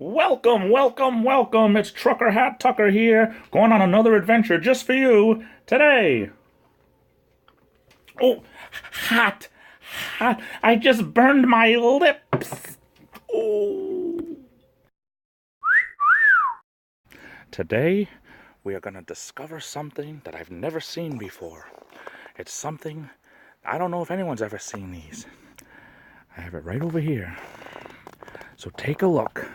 Welcome, welcome, welcome. It's Trucker Hat Tucker here, going on another adventure just for you today. Oh, hot, hot. I just burned my lips. Oh. Today, we are going to discover something that I've never seen before. It's something, I don't know if anyone's ever seen these. I have it right over here. So take a look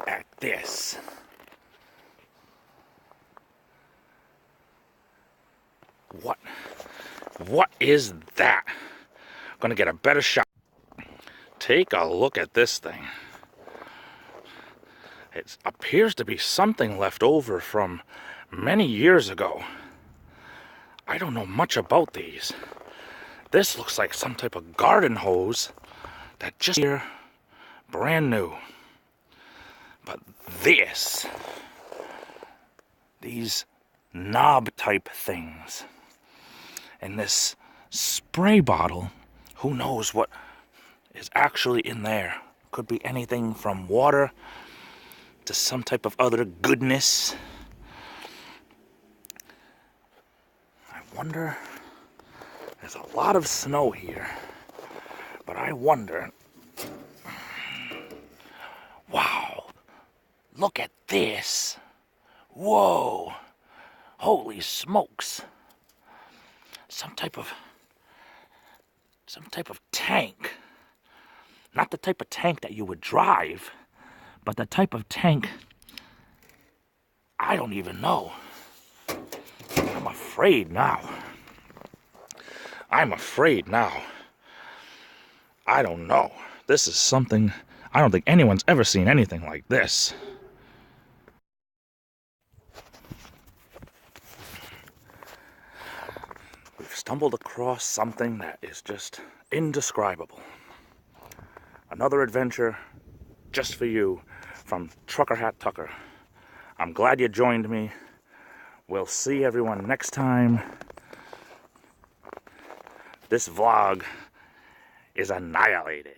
at this. What is that? Gonna get a better shot. Take a look at this thing. It appears to be something left over from many years ago. I don't know much about these. This looks like some type of garden hose that just here, brand new. But these knob type things, and this spray bottle, who knows what is actually in there. Could be anything from water to some type of other goodness. I wonder, there's a lot of snow here, but I wonder, wow, look at this. Whoa, holy smokes. Some type of tank. Not the type of tank that you would drive, but the type of tank, I don't even know. I'm afraid now. I don't know. This is something, I don't think anyone's ever seen anything like this. We've stumbled across something that is just indescribable. Another adventure just for you from Trucker Hat Tucker. I'm glad you joined me. We'll see everyone next time. This vlog is annihilated.